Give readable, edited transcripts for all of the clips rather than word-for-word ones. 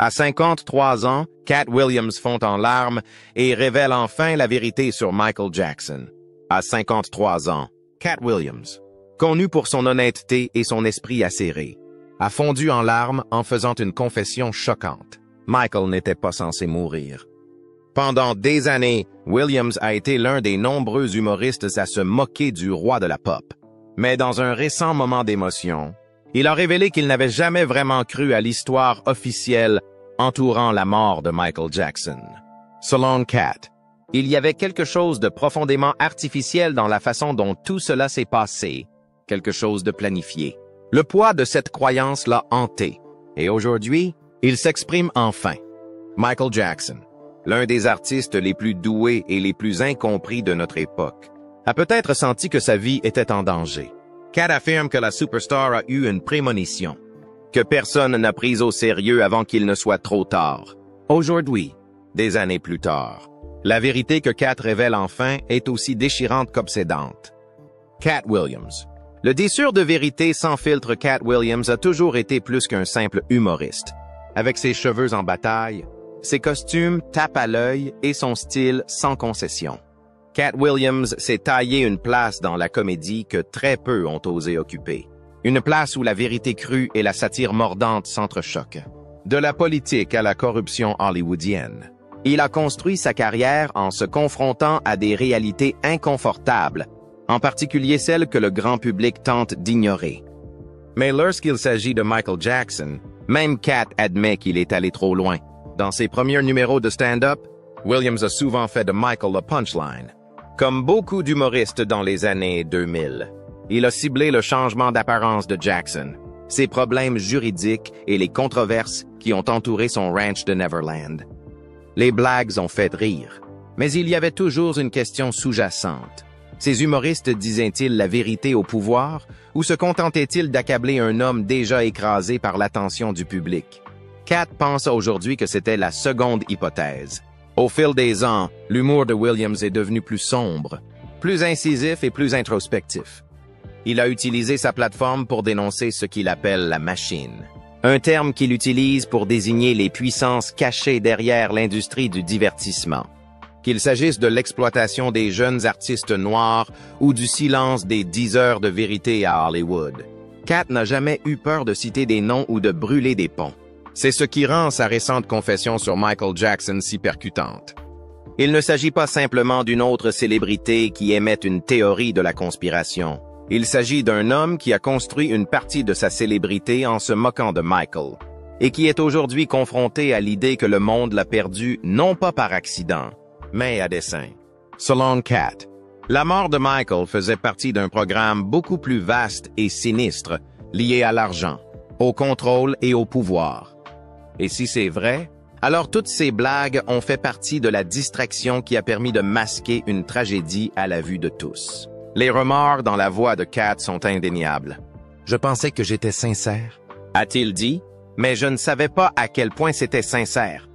À 53 ans, Katt Williams fond en larmes et révèle enfin la vérité sur Michael Jackson. À 53 ans, Katt Williams, connu pour son honnêteté et son esprit acéré, a fondu en larmes en faisant une confession choquante. Michael n'était pas censé mourir. Pendant des années, Williams a été l'un des nombreux humoristes à se moquer du roi de la pop. Mais dans un récent moment d'émotion, il a révélé qu'il n'avait jamais vraiment cru à l'histoire officielle entourant la mort de Michael Jackson. Selon Katt, il y avait quelque chose de profondément artificiel dans la façon dont tout cela s'est passé, quelque chose de planifié. Le poids de cette croyance l'a hanté, et aujourd'hui, il s'exprime enfin. Michael Jackson, l'un des artistes les plus doués et les plus incompris de notre époque, a peut-être senti que sa vie était en danger. Katt affirme que la superstar a eu une prémonition, que personne n'a prise au sérieux avant qu'il ne soit trop tard. Aujourd'hui, des années plus tard, la vérité que Katt révèle enfin est aussi déchirante qu'obsédante. Katt Williams. Le diseur de vérité sans filtre Katt Williams a toujours été plus qu'un simple humoriste. Avec ses cheveux en bataille, ses costumes tapent à l'œil et son style sans concession. Katt Williams s'est taillé une place dans la comédie que très peu ont osé occuper. Une place où la vérité crue et la satire mordante s'entrechoquent. De la politique à la corruption hollywoodienne. Il a construit sa carrière en se confrontant à des réalités inconfortables, en particulier celles que le grand public tente d'ignorer. Mais lorsqu'il s'agit de Michael Jackson, même Katt admet qu'il est allé trop loin. Dans ses premiers numéros de stand-up, Williams a souvent fait de Michael le punchline. Comme beaucoup d'humoristes dans les années 2000, il a ciblé le changement d'apparence de Jackson, ses problèmes juridiques et les controverses qui ont entouré son ranch de Neverland. Les blagues ont fait rire, mais il y avait toujours une question sous-jacente. Ces humoristes disaient-ils la vérité au pouvoir ou se contentaient-ils d'accabler un homme déjà écrasé par l'attention du public? Katt pense aujourd'hui que c'était la seconde hypothèse. Au fil des ans, l'humour de Williams est devenu plus sombre, plus incisif et plus introspectif. Il a utilisé sa plateforme pour dénoncer ce qu'il appelle la machine, un terme qu'il utilise pour désigner les puissances cachées derrière l'industrie du divertissement. Qu'il s'agisse de l'exploitation des jeunes artistes noirs ou du silence des 10 heures de vérité à Hollywood. Katt n'a jamais eu peur de citer des noms ou de brûler des ponts. C'est ce qui rend sa récente confession sur Michael Jackson si percutante. Il ne s'agit pas simplement d'une autre célébrité qui émet une théorie de la conspiration. Il s'agit d'un homme qui a construit une partie de sa célébrité en se moquant de Michael, et qui est aujourd'hui confronté à l'idée que le monde l'a perdu non pas par accident, mais à dessein. Selon Katt, la mort de Michael faisait partie d'un programme beaucoup plus vaste et sinistre, lié à l'argent, au contrôle et au pouvoir. Et si c'est vrai, alors toutes ces blagues ont fait partie de la distraction qui a permis de masquer une tragédie à la vue de tous. Les remords dans la voix de Katt sont indéniables. « Je pensais que j'étais sincère », a-t-il dit, mais je ne savais pas à quel point c'était sincère.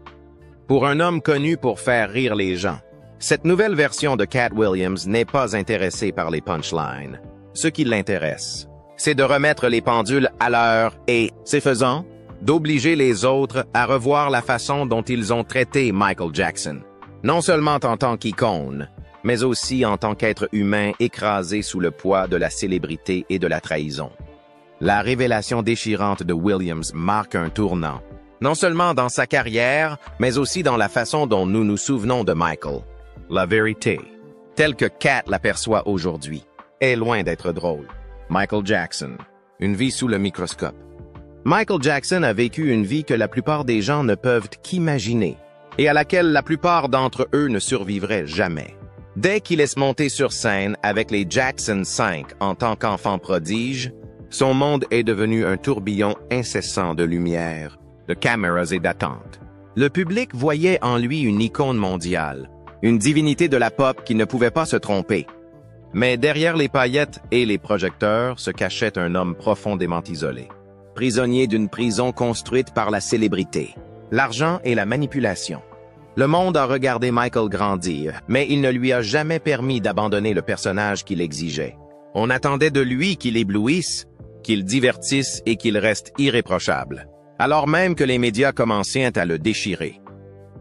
Pour un homme connu pour faire rire les gens, cette nouvelle version de Katt Williams n'est pas intéressée par les punchlines. Ce qui l'intéresse, c'est de remettre les pendules à l'heure et, ce faisant, d'obliger les autres à revoir la façon dont ils ont traité Michael Jackson. Non seulement en tant qu'icône, mais aussi en tant qu'être humain écrasé sous le poids de la célébrité et de la trahison. La révélation déchirante de Williams marque un tournant, non seulement dans sa carrière, mais aussi dans la façon dont nous nous souvenons de Michael. La vérité, telle que Katt l'aperçoit aujourd'hui, est loin d'être drôle. Michael Jackson, une vie sous le microscope. Michael Jackson a vécu une vie que la plupart des gens ne peuvent qu'imaginer, et à laquelle la plupart d'entre eux ne survivraient jamais. Dès qu'il est monté sur scène avec les Jackson 5 en tant qu'enfant prodige, son monde est devenu un tourbillon incessant de lumière, de caméras et d'attentes. Le public voyait en lui une icône mondiale, une divinité de la pop qui ne pouvait pas se tromper. Mais derrière les paillettes et les projecteurs se cachait un homme profondément isolé, prisonnier d'une prison construite par la célébrité, l'argent et la manipulation. Le monde a regardé Michael grandir, mais il ne lui a jamais permis d'abandonner le personnage qu'il exigeait. On attendait de lui qu'il éblouisse, qu'il divertisse et qu'il reste irréprochable. alors même que les médias commençaient à le déchirer.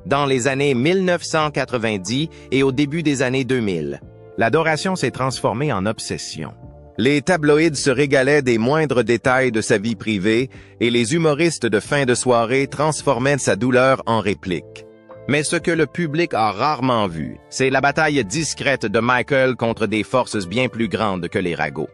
Dans les années 1990 et au début des années 2000, l'adoration s'est transformée en obsession. Les tabloïds se régalaient des moindres détails de sa vie privée et les humoristes de fin de soirée transformaient sa douleur en réplique. Mais ce que le public a rarement vu, c'est la bataille discrète de Michael contre des forces bien plus grandes que les ragots.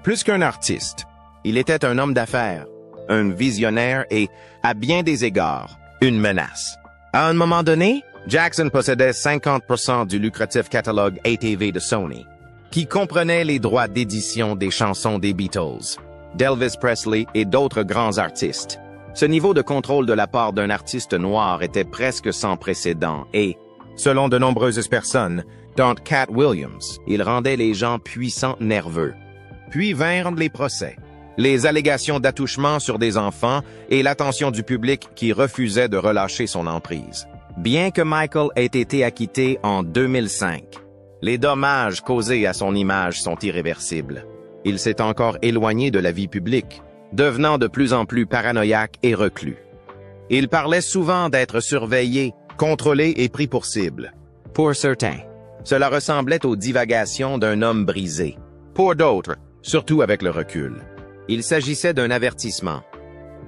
Plus qu'un artiste, il était un homme d'affaires, un visionnaire et, à bien des égards, une menace. À un moment donné, Jackson possédait 50% du lucratif catalogue ATV de Sony, qui comprenait les droits d'édition des chansons des Beatles, d'Elvis Presley et d'autres grands artistes. Ce niveau de contrôle de la part d'un artiste noir était presque sans précédent et, selon de nombreuses personnes, dont Cat Williams, il rendait les gens puissants nerveux. Puis vinrent les procès, les allégations d'attouchement sur des enfants et l'attention du public qui refusait de relâcher son emprise. Bien que Michael ait été acquitté en 2005, les dommages causés à son image sont irréversibles. Il s'est encore éloigné de la vie publique, devenant de plus en plus paranoïaque et reclus. Il parlait souvent d'être surveillé, contrôlé et pris pour cible. Pour certains, cela ressemblait aux divagations d'un homme brisé. Pour d'autres, surtout avec le recul, il s'agissait d'un avertissement.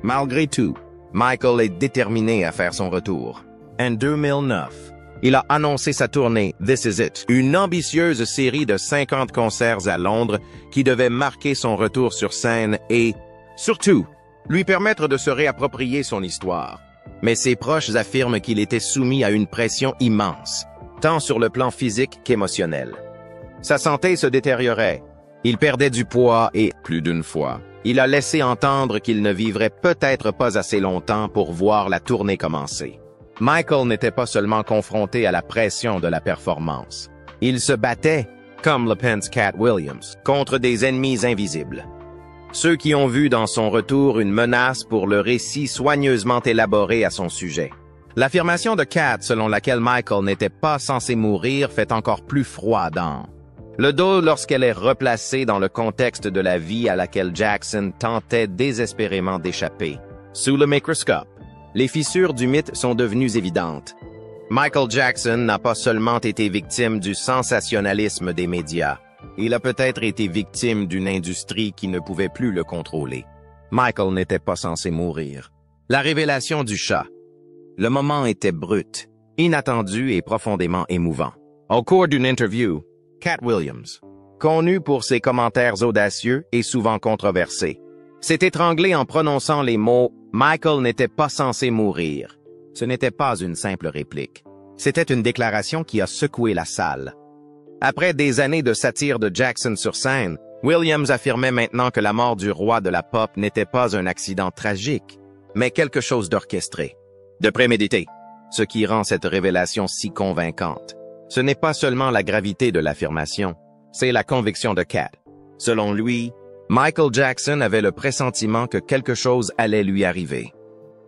Malgré tout, Michael est déterminé à faire son retour. En 2009, il a annoncé sa tournée This Is It, une ambitieuse série de 50 concerts à Londres qui devait marquer son retour sur scène et, surtout, lui permettre de se réapproprier son histoire. Mais ses proches affirment qu'il était soumis à une pression immense, tant sur le plan physique qu'émotionnel. Sa santé se détériorait, il perdait du poids et, plus d'une fois, il a laissé entendre qu'il ne vivrait peut-être pas assez longtemps pour voir la tournée commencer. Michael n'était pas seulement confronté à la pression de la performance. Il se battait, comme le pense Cat Williams, contre des ennemis invisibles. Ceux qui ont vu dans son retour une menace pour le récit soigneusement élaboré à son sujet. L'affirmation de Cat selon laquelle Michael n'était pas censé mourir fait encore plus froid dans le dos lorsqu'elle est replacée dans le contexte de la vie à laquelle Jackson tentait désespérément d'échapper. Sous le microscope, les fissures du mythe sont devenues évidentes. Michael Jackson n'a pas seulement été victime du sensationnalisme des médias, il a peut-être été victime d'une industrie qui ne pouvait plus le contrôler. Michael n'était pas censé mourir. La révélation du chat. Le moment était brut, inattendu et profondément émouvant. Au cours d'une interview, Cat Williams, connu pour ses commentaires audacieux et souvent controversés, s'est étranglé en prononçant les mots « Michael n'était pas censé mourir ». Ce n'était pas une simple réplique. C'était une déclaration qui a secoué la salle. Après des années de satire de Jackson sur scène, Williams affirmait maintenant que la mort du roi de la pop n'était pas un accident tragique, mais quelque chose d'orchestré, de prémédité, ce qui rend cette révélation si convaincante. Ce n'est pas seulement la gravité de l'affirmation, c'est la conviction de Cat. Selon lui, Michael Jackson avait le pressentiment que quelque chose allait lui arriver.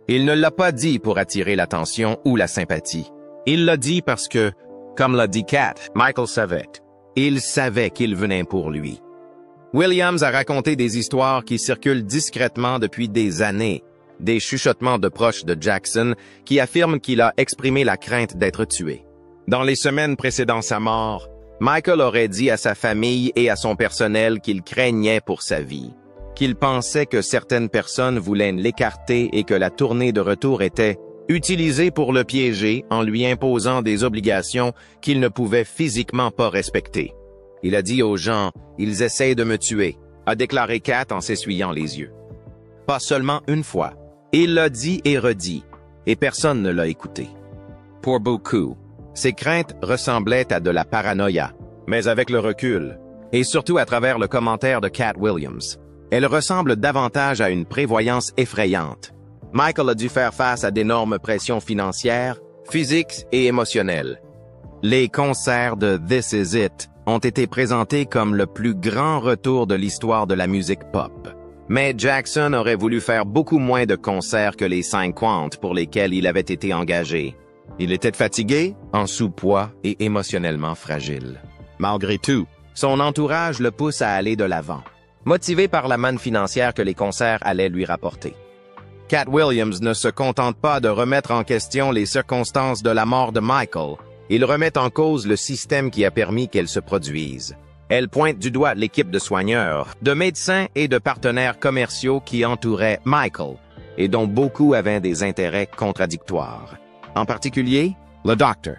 Il ne l'a pas dit pour attirer l'attention ou la sympathie. Il l'a dit parce que, comme l'a dit Cat, Michael savait. Il savait qu'il venait pour lui. Williams a raconté des histoires qui circulent discrètement depuis des années, des chuchotements de proches de Jackson qui affirment qu'il a exprimé la crainte d'être tué. Dans les semaines précédant sa mort, Michael aurait dit à sa famille et à son personnel qu'il craignait pour sa vie, qu'il pensait que certaines personnes voulaient l'écarter et que la tournée de retour était utilisée pour le piéger en lui imposant des obligations qu'il ne pouvait physiquement pas respecter. Il a dit aux gens « Ils essayent de me tuer », a déclaré Cat en s'essuyant les yeux. Pas seulement une fois, il l'a dit et redit, et personne ne l'a écouté. Pour beaucoup, ses craintes ressemblaient à de la paranoïa, mais avec le recul, et surtout à travers le commentaire de Cat Williams, elles ressemblent davantage à une prévoyance effrayante. Michael a dû faire face à d'énormes pressions financières, physiques et émotionnelles. Les concerts de This Is It ont été présentés comme le plus grand retour de l'histoire de la musique pop. Mais Jackson aurait voulu faire beaucoup moins de concerts que les 50 pour lesquels il avait été engagé. Il était fatigué, en sous-poids et émotionnellement fragile. Malgré tout, son entourage le pousse à aller de l'avant, motivé par la manne financière que les concerts allaient lui rapporter. Cat Williams ne se contente pas de remettre en question les circonstances de la mort de Michael, il remet en cause le système qui a permis qu'elle se produise. Elle pointe du doigt l'équipe de soigneurs, de médecins et de partenaires commerciaux qui entouraient Michael, et dont beaucoup avaient des intérêts contradictoires. En particulier, le Dr.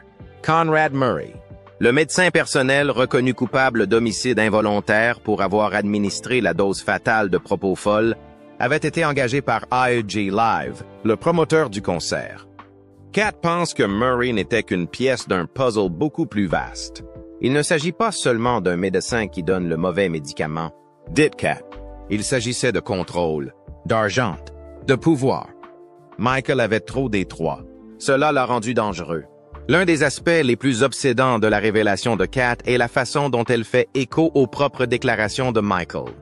Conrad Murray, le médecin personnel reconnu coupable d'homicide involontaire pour avoir administré la dose fatale de Propofol, avait été engagé par AEG Live, le promoteur du concert. Cat pense que Murray n'était qu'une pièce d'un puzzle beaucoup plus vaste. Il ne s'agit pas seulement d'un médecin qui donne le mauvais médicament. Dit Cat, il s'agissait de contrôle, d'argent, de pouvoir. Michael avait trop des trois. Cela l'a rendu dangereux. L'un des aspects les plus obsédants de la révélation de Cat est la façon dont elle fait écho aux propres déclarations de Michael.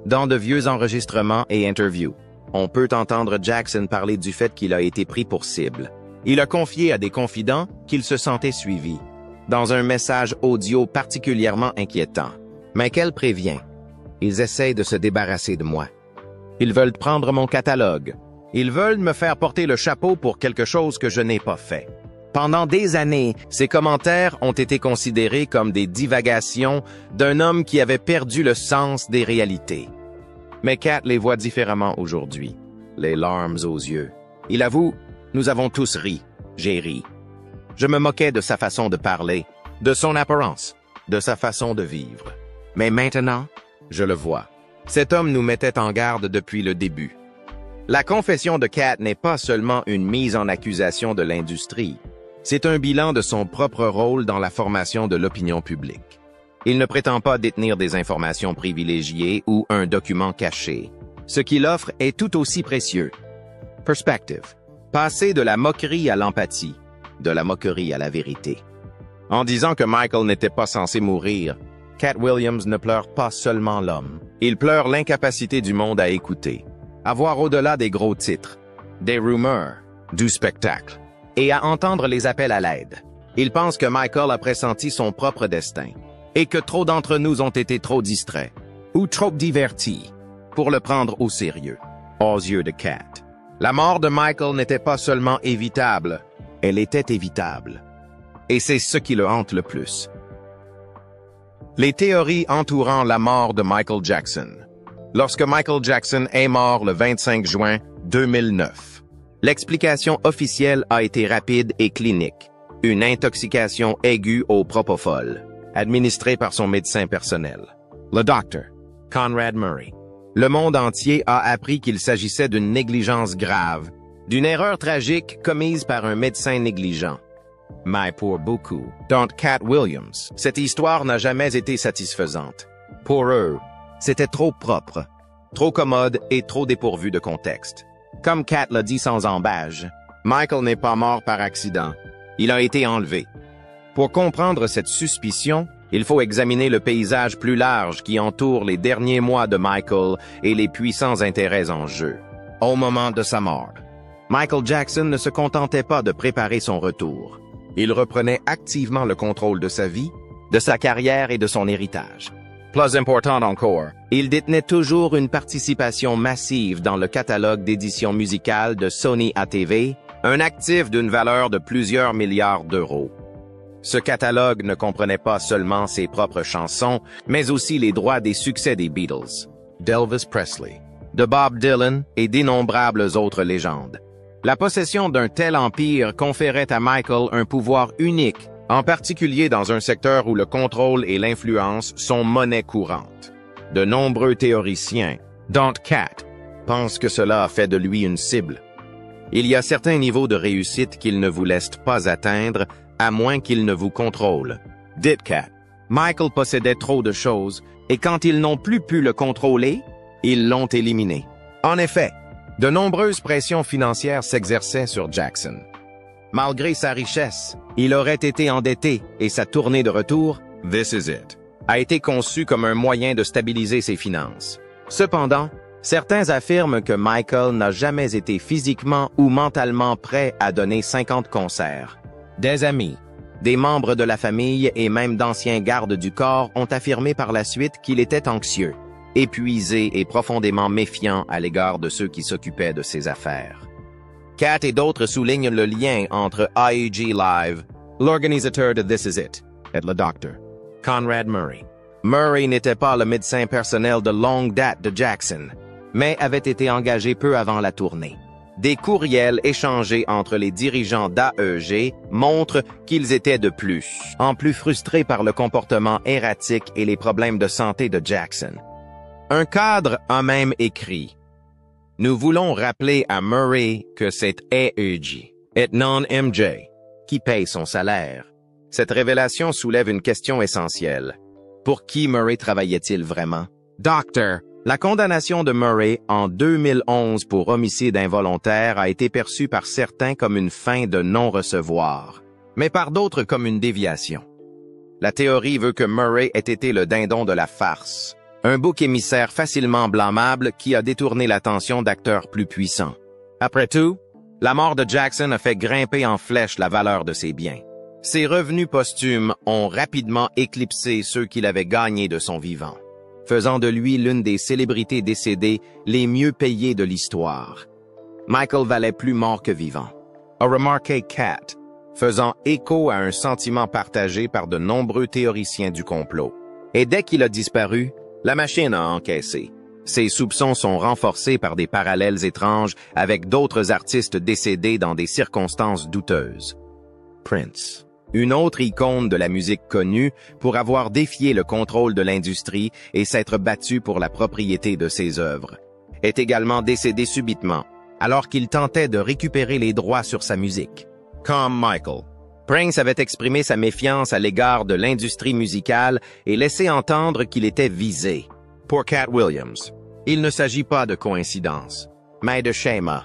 Dans de vieux enregistrements et interviews, on peut entendre Jackson parler du fait qu'il a été pris pour cible. Il a confié à des confidents qu'il se sentait suivi, dans un message audio particulièrement inquiétant. Michael prévient. Ils essayent de se débarrasser de moi. Ils veulent prendre mon catalogue. Ils veulent me faire porter le chapeau pour quelque chose que je n'ai pas fait. Pendant des années, ces commentaires ont été considérés comme des divagations d'un homme qui avait perdu le sens des réalités. Mais Cat les voit différemment aujourd'hui, les larmes aux yeux. Il avoue, nous avons tous ri, j'ai ri. Je me moquais de sa façon de parler, de son apparence, de sa façon de vivre. Mais maintenant, je le vois. Cet homme nous mettait en garde depuis le début. La confession de Cat n'est pas seulement une mise en accusation de l'industrie. C'est un bilan de son propre rôle dans la formation de l'opinion publique. Il ne prétend pas détenir des informations privilégiées ou un document caché. Ce qu'il offre est tout aussi précieux. Perspective. Passer de la moquerie à l'empathie, de la moquerie à la vérité. En disant que Michael n'était pas censé mourir, Cat Williams ne pleure pas seulement l'homme. Il pleure l'incapacité du monde à écouter, à voir au-delà des gros titres, des rumeurs, du spectacle, et à entendre les appels à l'aide. Il pense que Michael a pressenti son propre destin, et que trop d'entre nous ont été trop distraits, ou trop divertis, pour le prendre au sérieux, aux yeux de Cat. La mort de Michael n'était pas seulement évitable, elle était évitable. Et c'est ce qui le hante le plus. Les théories entourant la mort de Michael Jackson. Lorsque Michael Jackson est mort le 25 juin 2009, l'explication officielle a été rapide et clinique. Une intoxication aiguë au propofol, administrée par son médecin personnel, le Dr. Conrad Murray. Le monde entier a appris qu'il s'agissait d'une négligence grave, d'une erreur tragique commise par un médecin négligent. Mais pour beaucoup, dont Cat Williams, cette histoire n'a jamais été satisfaisante. Pour eux, c'était trop propre, trop commode et trop dépourvu de contexte. Comme Cat l'a dit sans embâge, Michael n'est pas mort par accident. Il a été enlevé. Pour comprendre cette suspicion, il faut examiner le paysage plus large qui entoure les derniers mois de Michael et les puissants intérêts en jeu. Au moment de sa mort, Michael Jackson ne se contentait pas de préparer son retour. Il reprenait activement le contrôle de sa vie, de sa carrière et de son héritage. Plus important encore, il détenait toujours une participation massive dans le catalogue d'édition musicale de Sony ATV, un actif d'une valeur de plusieurs milliards d'euros. Ce catalogue ne comprenait pas seulement ses propres chansons, mais aussi les droits des succès des Beatles, d'Elvis Presley, de Bob Dylan et d'innombrables autres légendes. La possession d'un tel empire conférait à Michael un pouvoir unique, en particulier dans un secteur où le contrôle et l'influence sont monnaie courante. De nombreux théoriciens, dont Cat, pensent que cela a fait de lui une cible. Il y a certains niveaux de réussite qu'il ne vous laisse pas atteindre, à moins qu'il ne vous contrôle. Dit Cat, Michael possédait trop de choses, et quand ils n'ont plus pu le contrôler, ils l'ont éliminé. En effet, de nombreuses pressions financières s'exerçaient sur Jackson. Malgré sa richesse, il aurait été endetté et sa tournée de retour, This Is It, a été conçue comme un moyen de stabiliser ses finances. Cependant, certains affirment que Michael n'a jamais été physiquement ou mentalement prêt à donner 50 concerts. Des amis, des membres de la famille et même d'anciens gardes du corps ont affirmé par la suite qu'il était anxieux. épuisé et profondément méfiant à l'égard de ceux qui s'occupaient de ses affaires. Kat et d'autres soulignent le lien entre IEG Live, l'organisateur de This Is It, et le docteur Conrad Murray. Murray n'était pas le médecin personnel de longue date de Jackson, mais avait été engagé peu avant la tournée. Des courriels échangés entre les dirigeants d'AEG montrent qu'ils étaient de plus en plus frustrés par le comportement erratique et les problèmes de santé de Jackson. Un cadre a même écrit « Nous voulons rappeler à Murray que c'est AEG, et non MJ, qui paye son salaire. » Cette révélation soulève une question essentielle. Pour qui Murray travaillait-il vraiment? Docteur, la condamnation de Murray en 2011 pour homicide involontaire a été perçue par certains comme une fin de non-recevoir, mais par d'autres comme une déviation. La théorie veut que Murray ait été le dindon de la farce, un bouc émissaire facilement blâmable qui a détourné l'attention d'acteurs plus puissants. Après tout, la mort de Jackson a fait grimper en flèche la valeur de ses biens. Ses revenus posthumes ont rapidement éclipsé ceux qu'il avait gagnés de son vivant, faisant de lui l'une des célébrités décédées les mieux payées de l'histoire. Michael valait plus mort que vivant, a remarqué Kat, faisant écho à un sentiment partagé par de nombreux théoriciens du complot. Et dès qu'il a disparu, la machine a encaissé. Ses soupçons sont renforcés par des parallèles étranges avec d'autres artistes décédés dans des circonstances douteuses. Prince, une autre icône de la musique connue pour avoir défié le contrôle de l'industrie et s'être battu pour la propriété de ses œuvres, est également décédé subitement, alors qu'il tentait de récupérer les droits sur sa musique. Comme Michael, Prince avait exprimé sa méfiance à l'égard de l'industrie musicale et laissé entendre qu'il était visé. Pour Cat Williams, il ne s'agit pas de coïncidence, mais de schéma.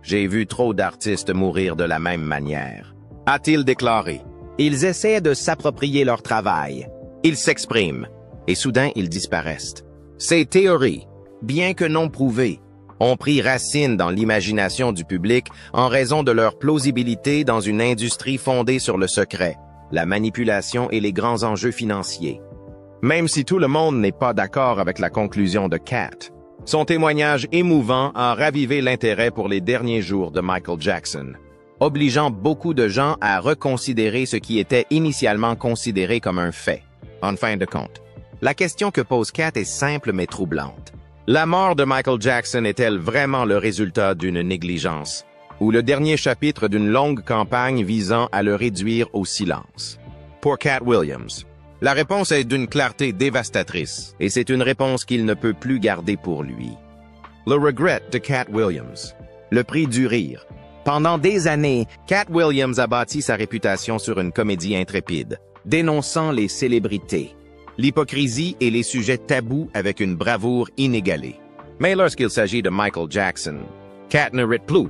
J'ai vu trop d'artistes mourir de la même manière, a-t-il déclaré. Ils essaient de s'approprier leur travail. Ils s'expriment, et soudain ils disparaissent. Ces théories, bien que non prouvées, ont pris racine dans l'imagination du public en raison de leur plausibilité dans une industrie fondée sur le secret, la manipulation et les grands enjeux financiers. Même si tout le monde n'est pas d'accord avec la conclusion de Kat, son témoignage émouvant a ravivé l'intérêt pour les derniers jours de Michael Jackson, obligeant beaucoup de gens à reconsidérer ce qui était initialement considéré comme un fait. En fin de compte, la question que pose Kat est simple mais troublante. La mort de Michael Jackson est-elle vraiment le résultat d'une négligence, ou le dernier chapitre d'une longue campagne visant à le réduire au silence? Pour Cat Williams, la réponse est d'une clarté dévastatrice, et c'est une réponse qu'il ne peut plus garder pour lui. Le regret de Cat Williams, le prix du rire. Pendant des années, Cat Williams a bâti sa réputation sur une comédie intrépide, dénonçant les célébrités, l'hypocrisie et les sujets tabous avec une bravoure inégalée. Mais lorsqu'il s'agit de Michael Jackson, Cat ne rit plus.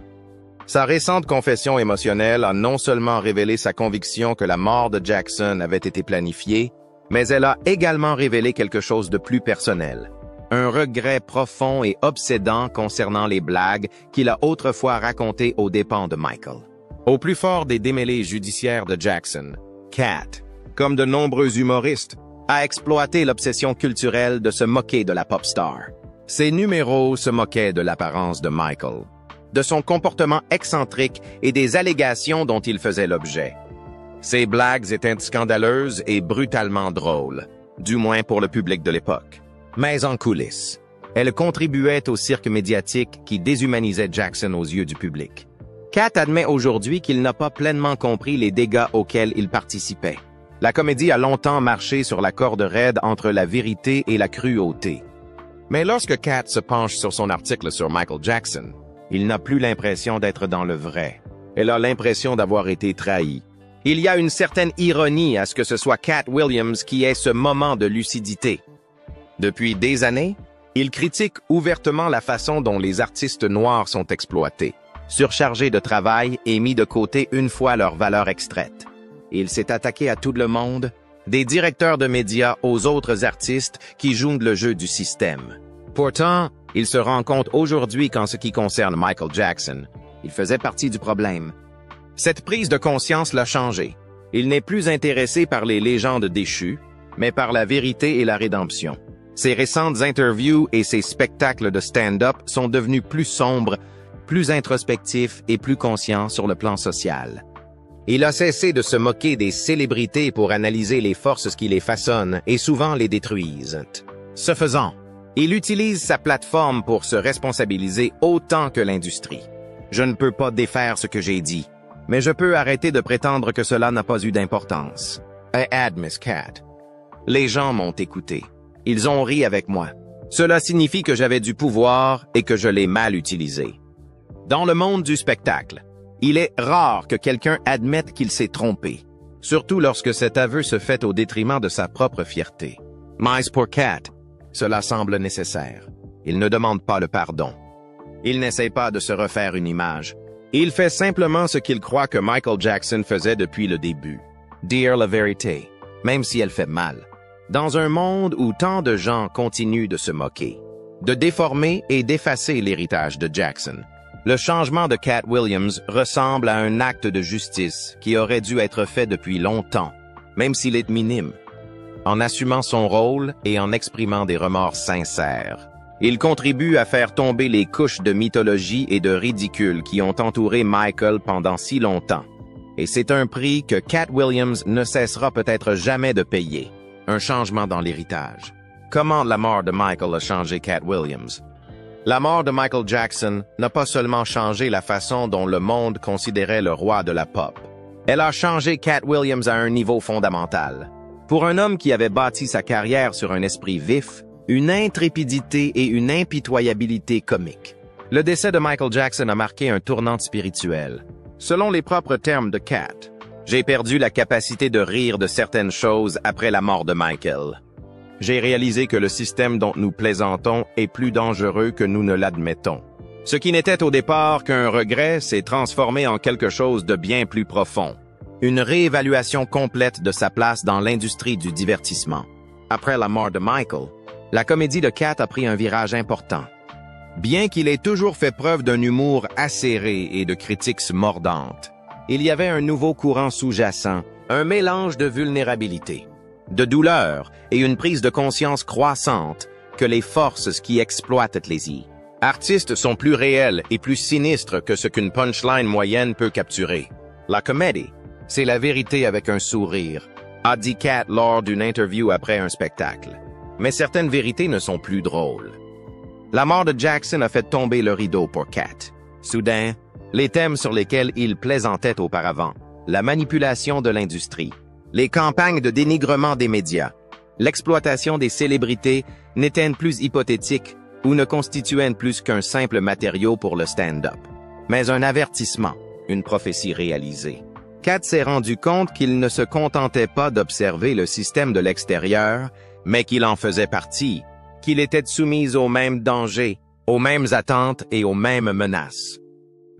Sa récente confession émotionnelle a non seulement révélé sa conviction que la mort de Jackson avait été planifiée, mais elle a également révélé quelque chose de plus personnel. Un regret profond et obsédant concernant les blagues qu'il a autrefois racontées aux dépens de Michael. Au plus fort des démêlés judiciaires de Jackson, Cat, comme de nombreux humoristes, a exploité l'obsession culturelle de se moquer de la pop star. Ses numéros se moquaient de l'apparence de Michael, de son comportement excentrique et des allégations dont il faisait l'objet. Ses blagues étaient scandaleuses et brutalement drôles, du moins pour le public de l'époque. Mais en coulisses, elles contribuaient au cirque médiatique qui déshumanisait Jackson aux yeux du public. Cat admet aujourd'hui qu'il n'a pas pleinement compris les dégâts auxquels il participait. La comédie a longtemps marché sur la corde raide entre la vérité et la cruauté. Mais lorsque Cat se penche sur son article sur Michael Jackson, il n'a plus l'impression d'être dans le vrai. Elle a l'impression d'avoir été trahie. Il y a une certaine ironie à ce que ce soit Cat Williams qui ait ce moment de lucidité. Depuis des années, il critique ouvertement la façon dont les artistes noirs sont exploités, surchargés de travail et mis de côté une fois leur valeur extraite. Il s'est attaqué à tout le monde, des directeurs de médias aux autres artistes qui jouent le jeu du système. Pourtant, il se rend compte aujourd'hui qu'en ce qui concerne Michael Jackson, il faisait partie du problème. Cette prise de conscience l'a changé. Il n'est plus intéressé par les légendes déchues, mais par la vérité et la rédemption. Ses récentes interviews et ses spectacles de stand-up sont devenus plus sombres, plus introspectifs et plus conscients sur le plan social. Il a cessé de se moquer des célébrités pour analyser les forces qui les façonnent et souvent les détruisent. Ce faisant, il utilise sa plateforme pour se responsabiliser autant que l'industrie. Je ne peux pas défaire ce que j'ai dit, mais je peux arrêter de prétendre que cela n'a pas eu d'importance. Miss Cat. Les gens m'ont écouté. Ils ont ri avec moi. Cela signifie que j'avais du pouvoir et que je l'ai mal utilisé. Dans le monde du spectacle, il est rare que quelqu'un admette qu'il s'est trompé, surtout lorsque cet aveu se fait au détriment de sa propre fierté. Mais pour Cat, cela semble nécessaire. Il ne demande pas le pardon. Il n'essaie pas de se refaire une image. Il fait simplement ce qu'il croit que Michael Jackson faisait depuis le début. Dire la vérité, même si elle fait mal. Dans un monde où tant de gens continuent de se moquer, de déformer et d'effacer l'héritage de Jackson, le changement de Katt Williams ressemble à un acte de justice qui aurait dû être fait depuis longtemps, même s'il est minime. En assumant son rôle et en exprimant des remords sincères, il contribue à faire tomber les couches de mythologie et de ridicule qui ont entouré Michael pendant si longtemps. Et c'est un prix que Katt Williams ne cessera peut-être jamais de payer. Un changement dans l'héritage. Comment la mort de Michael a changé Katt Williams? La mort de Michael Jackson n'a pas seulement changé la façon dont le monde considérait le roi de la pop. Elle a changé Katt Williams à un niveau fondamental. Pour un homme qui avait bâti sa carrière sur un esprit vif, une intrépidité et une impitoyabilité comique. Le décès de Michael Jackson a marqué un tournant spirituel. Selon les propres termes de Katt, j'ai perdu la capacité de rire de certaines choses après la mort de Michael. J'ai réalisé que le système dont nous plaisantons est plus dangereux que nous ne l'admettons. Ce qui n'était au départ qu'un regret s'est transformé en quelque chose de bien plus profond. Une réévaluation complète de sa place dans l'industrie du divertissement. Après la mort de Michael, la comédie de Katt a pris un virage important. Bien qu'il ait toujours fait preuve d'un humour acéré et de critiques mordantes, il y avait un nouveau courant sous-jacent, un mélange de vulnérabilité, de douleur et une prise de conscience croissante que les forces qui exploitent les artistes sont plus réels et plus sinistres que ce qu'une punchline moyenne peut capturer. La comédie, c'est la vérité avec un sourire, a dit Katt lors d'une interview après un spectacle. Mais certaines vérités ne sont plus drôles. La mort de Jackson a fait tomber le rideau pour Katt. Soudain, les thèmes sur lesquels il plaisantait auparavant, la manipulation de l'industrie, les campagnes de dénigrement des médias, l'exploitation des célébrités n'étaient plus hypothétiques ou ne constituaient plus qu'un simple matériau pour le stand-up, mais un avertissement, une prophétie réalisée. Katt s'est rendu compte qu'il ne se contentait pas d'observer le système de l'extérieur, mais qu'il en faisait partie, qu'il était soumis aux mêmes dangers, aux mêmes attentes et aux mêmes menaces.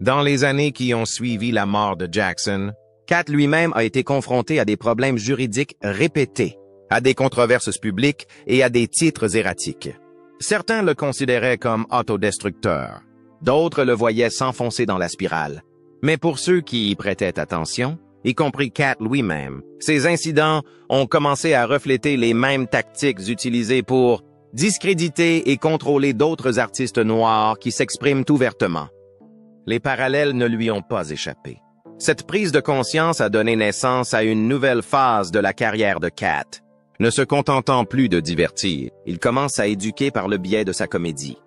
Dans les années qui ont suivi la mort de Jackson, Katt lui-même a été confronté à des problèmes juridiques répétés, à des controverses publiques et à des titres erratiques. Certains le considéraient comme autodestructeur, d'autres le voyaient s'enfoncer dans la spirale. Mais pour ceux qui y prêtaient attention, y compris Katt lui-même, ces incidents ont commencé à refléter les mêmes tactiques utilisées pour discréditer et contrôler d'autres artistes noirs qui s'expriment ouvertement. Les parallèles ne lui ont pas échappé. Cette prise de conscience a donné naissance à une nouvelle phase de la carrière de Katt. Ne se contentant plus de divertir, il commence à éduquer par le biais de sa comédie.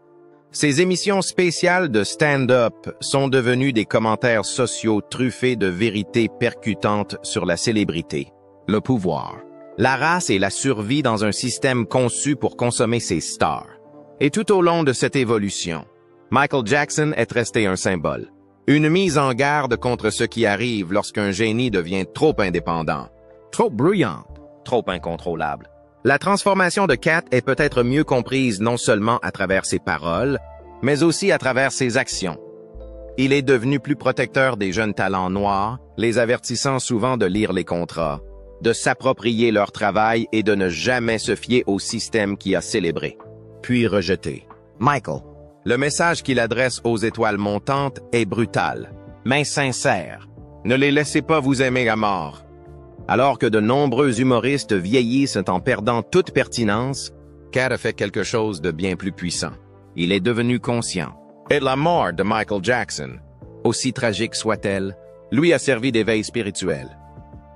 Ces émissions spéciales de stand-up sont devenues des commentaires sociaux truffés de vérités percutantes sur la célébrité, le pouvoir, la race et la survie dans un système conçu pour consommer ses stars. Et tout au long de cette évolution, Michael Jackson est resté un symbole. Une mise en garde contre ce qui arrive lorsqu'un génie devient trop indépendant, trop bruyant, trop incontrôlable. La transformation de Katt est peut-être mieux comprise non seulement à travers ses paroles, mais aussi à travers ses actions. Il est devenu plus protecteur des jeunes talents noirs, les avertissant souvent de lire les contrats, de s'approprier leur travail et de ne jamais se fier au système qui a célébré, puis rejeté. Michael. Le message qu'il adresse aux étoiles montantes est brutal, mais sincère. Ne les laissez pas vous aimer à mort. Alors que de nombreux humoristes vieillissent en perdant toute pertinence, Kat a fait quelque chose de bien plus puissant. Il est devenu conscient. Et la mort de Michael Jackson, aussi tragique soit-elle, lui a servi d'éveil spirituel.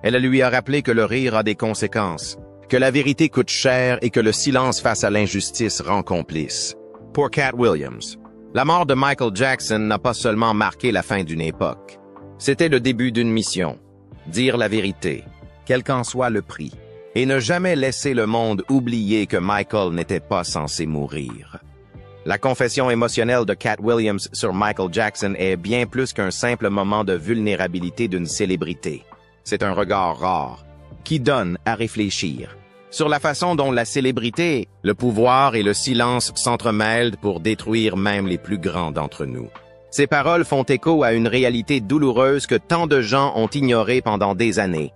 Elle lui a rappelé que le rire a des conséquences, que la vérité coûte cher et que le silence face à l'injustice rend complice. Pour Cat Williams, la mort de Michael Jackson n'a pas seulement marqué la fin d'une époque. C'était le début d'une mission. Dire la vérité, quel qu'en soit le prix, et ne jamais laisser le monde oublier que Michael n'était pas censé mourir. La confession émotionnelle de Cat Williams sur Michael Jackson est bien plus qu'un simple moment de vulnérabilité d'une célébrité. C'est un regard rare, qui donne à réfléchir sur la façon dont la célébrité, le pouvoir et le silence s'entremêlent pour détruire même les plus grands d'entre nous. Ces paroles font écho à une réalité douloureuse que tant de gens ont ignorée pendant des années.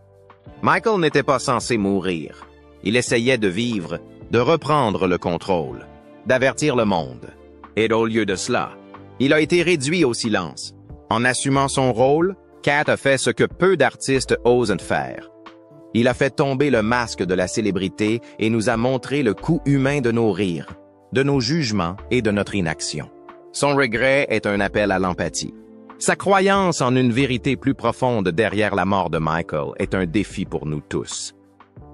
Michael n'était pas censé mourir. Il essayait de vivre, de reprendre le contrôle, d'avertir le monde. Et au lieu de cela, il a été réduit au silence. En assumant son rôle, Cat a fait ce que peu d'artistes osent faire. Il a fait tomber le masque de la célébrité et nous a montré le coût humain de nos rires, de nos jugements et de notre inaction. Son regret est un appel à l'empathie. Sa croyance en une vérité plus profonde derrière la mort de Michael est un défi pour nous tous.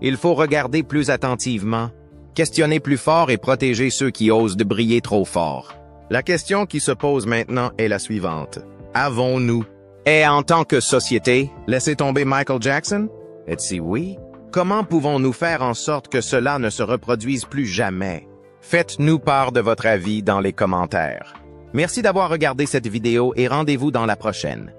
Il faut regarder plus attentivement, questionner plus fort et protéger ceux qui osent de briller trop fort. La question qui se pose maintenant est la suivante. Avons-nous, et en tant que société, laissé tomber Michael Jackson? Et si oui, comment pouvons-nous faire en sorte que cela ne se reproduise plus jamais? Faites-nous part de votre avis dans les commentaires. Merci d'avoir regardé cette vidéo et rendez-vous dans la prochaine.